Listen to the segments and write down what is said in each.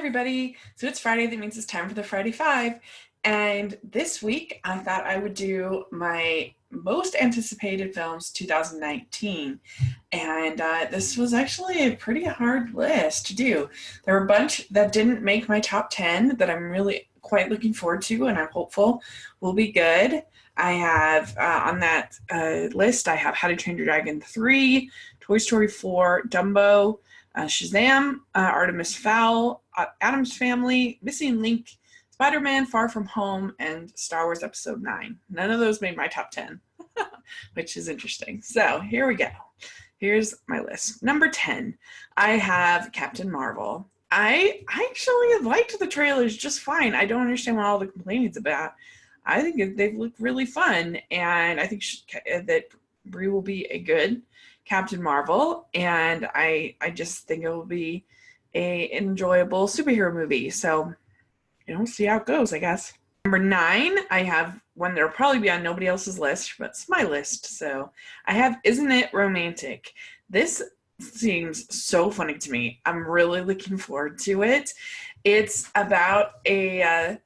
everybody. So it's Friday. That means it's time for the Friday Five. And this week, I thought I would do my most anticipated films 2019. And this was actually a pretty hard list to do. There were a bunch that didn't make my top 10 that I'm really quite looking forward to, and I'm hopeful will be good. I have on that list, I have How to Train Your Dragon 3, Toy Story 4, Dumbo, Shazam, Artemis Fowl, Addams Family, Missing Link, Spider-Man, Far From Home, and Star Wars Episode 9. None of those made my top 10, which is interesting. So here we go. Here's my list. Number 10, I have Captain Marvel. I actually liked the trailers just fine. I don't understand what all the complaining's about. I think they look really fun, and I think that Brie will be a good Captain Marvel, and I just think it will be an enjoyable superhero movie. So, see how it goes, I guess. Number 9, I have one that'll probably be on nobody else's list, but it's my list. So I have Isn't It Romantic? This seems so funny to me. I'm really looking forward to it. It's about a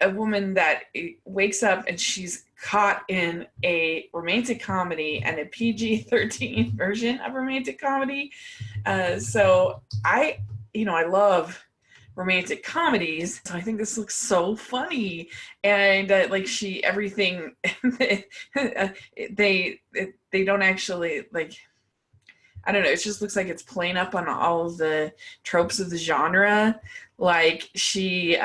woman that wakes up and she's caught in a romantic comedy and a PG-13 version of romantic comedy. So I love romantic comedies, so I think this looks so funny, and everything they don't actually I don't know, it just looks like it's playing up on all of the tropes of the genre. Like she's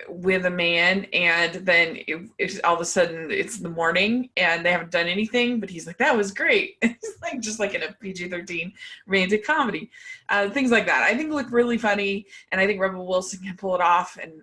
with a man, and then it's all of a sudden it's the morning and they haven't done anything, but he's like, that was great. It's like just like in a PG-13 romantic comedy. Things like that I think look really funny, and I think Rebel Wilson can pull it off, and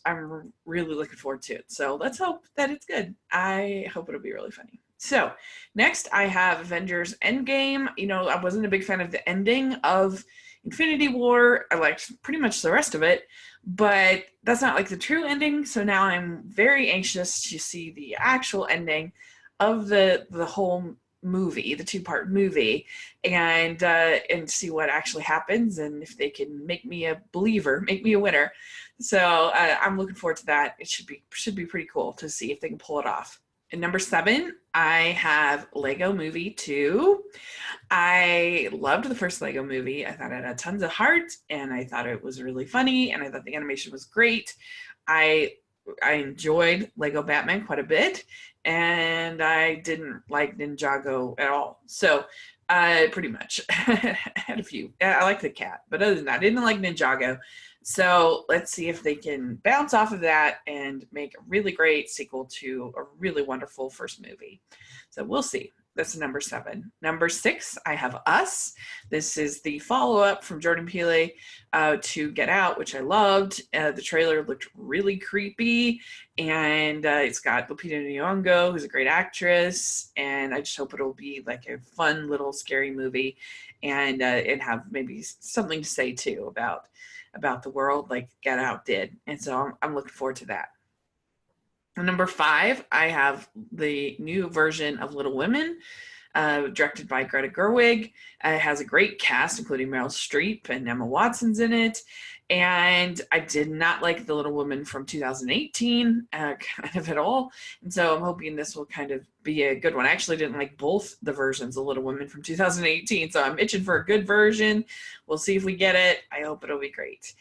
I'm really looking forward to it. So let's hope that it's good. I hope it'll be really funny. So next I have Avengers Endgame. I wasn't a big fan of the ending of Infinity War. I liked pretty much the rest of it, but that's not like the true ending. So now I'm very anxious to see the actual ending of the whole movie, the 2-part movie, and see what actually happens, and if they can make me a believer, make me a winner. So I'm looking forward to that. It should be pretty cool to see if they can pull it off. And number 7, I have Lego Movie 2. I loved the first Lego movie. I thought it had tons of heart, and I thought it was really funny, and I thought the animation was great. I enjoyed Lego Batman quite a bit, and I didn't like Ninjago at all. So pretty much had a few. I like the cat, but other than that, I didn't like Ninjago. So let's see if they can bounce off of that and make a really great sequel to a really wonderful first movie. So we'll see. That's number 7. Number 6, I have Us. This is the follow-up from Jordan Peele to Get Out, which I loved. The trailer looked really creepy, and it's got Lupita Nyong'o, who's a great actress, and I just hope it'll be like a fun little scary movie, and have maybe something to say too about the world like Get Out did. And so I'm looking forward to that. Number 5, I have the new version of Little Women, directed by Greta Gerwig. It has a great cast, including Meryl Streep and Emma Watson's in it. And I did not like the Little Women from 2018 kind of at all. And so I'm hoping this will kind of be a good one. I actually didn't like both the versions of Little Women from 2018. So I'm itching for a good version. We'll see if we get it. I hope it'll be great.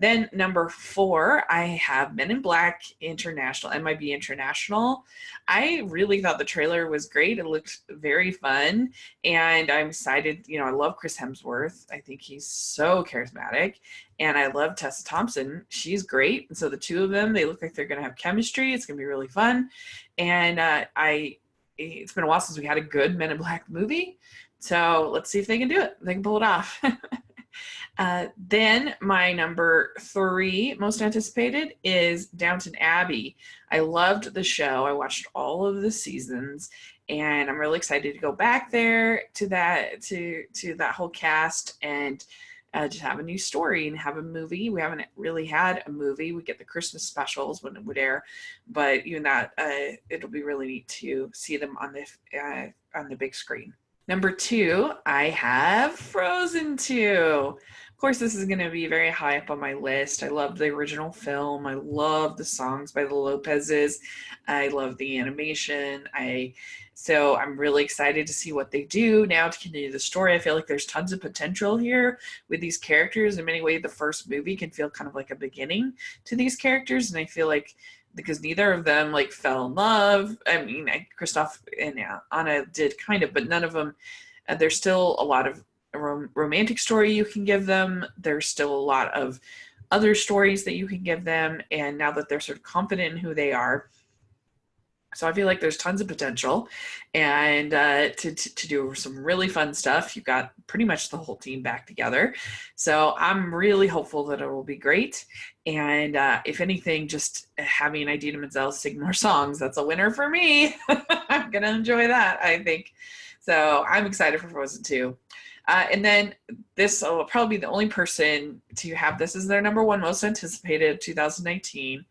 Then number 4, I have Men in Black International, MIB International. I really thought the trailer was great. It looked very fun, and I'm excited. I love Chris Hemsworth. I think he's so charismatic, and I love Tessa Thompson. She's great, and so the two of them, they look like they're going to have chemistry. It's going to be really fun, and it's been a while since we had a good Men in Black movie, so let's see if they can do it. They can pull it off. Then my number 3 most anticipated is Downton Abbey. I loved the show. I watched all of the seasons, and I'm really excited to go back there to that whole cast, and just have a new story and have a movie. We haven't really had a movie. We get the Christmas specials when it would air, but even that, it'll be really neat to see them on the big screen. Number two, I have Frozen 2. Of course, this is going to be very high up on my list. I love the original film. I love the songs by the Lopez's. I love the animation. So I'm really excited to see what they do now to continue the story. I feel like there's tons of potential here with these characters. In many ways, the first movie can feel kind of like a beginning to these characters, and I feel like because neither of them like fell in love. I mean, Kristoff and Anna did kind of, but none of them. There's still a lot of romantic story you can give them. There's still a lot of other stories that you can give them, and now that they're sort of confident in who they are, so I feel like there's tons of potential, and to do some really fun stuff. You've got pretty much the whole team back together, so I'm really hopeful that it will be great. And if anything, just having Idina Menzel sing more songs, that's a winner for me. I'm gonna enjoy that, I think. So I'm excited for Frozen 2. And then this will probably be the only person to have this as their number one most anticipated 2019.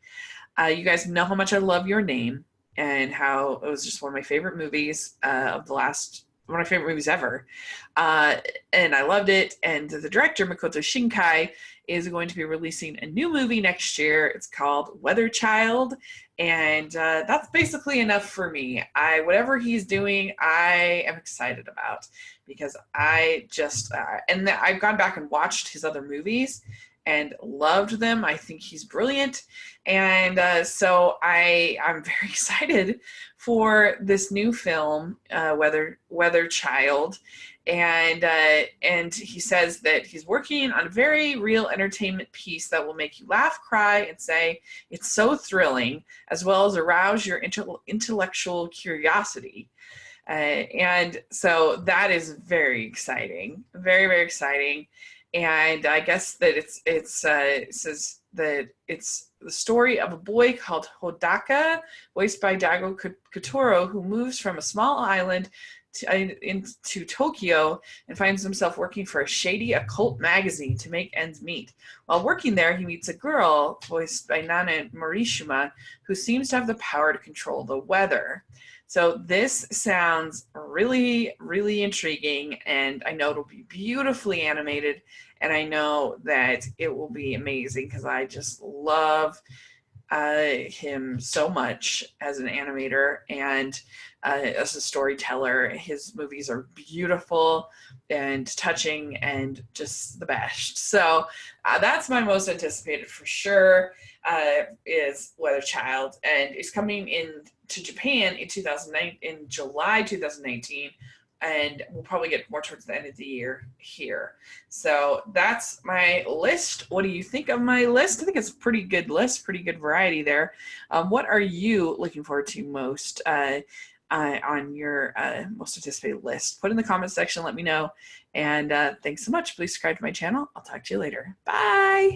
You guys know how much I love Your Name, and how it was just one of my favorite movies of the last, one of my favorite movies ever. And I loved it. And the director, Makoto Shinkai, is going to be releasing a new movie next year. It's called Weather Child. And that's basically enough for me. Whatever he's doing, I am excited about, because I just, and I've gone back and watched his other movies and loved them. I think he's brilliant. And so I'm very excited for this new film, Weather Child. And he says that he's working on a very real entertainment piece that will make you laugh, cry, and say it's so thrilling, as well as arouse your intellectual curiosity. And so that is very exciting, very, very exciting. And I guess that it says that it's the story of a boy called Hodaka, voiced by Daigo Kotaro, who moves from a small island into Tokyo and finds himself working for a shady occult magazine to make ends meet. While working there, he meets a girl, voiced by Nana Morishima, who seems to have the power to control the weather. So this sounds really, really intriguing, and I know it'll be beautifully animated, and I know that it will be amazing, because I just love him so much as an animator and as a storyteller. His movies are beautiful and touching and just the best. So that's my most anticipated for sure, is Weather Child, and it's coming in to Japan in July 2019, and we'll probably get more towards the end of the year here. So that's my list. What do you think of my list? I think it's a pretty good list, pretty good variety there. What are you looking forward to most on your most anticipated list? Put in the comments section, let me know. And thanks so much. Please subscribe to my channel. I'll talk to you later. Bye.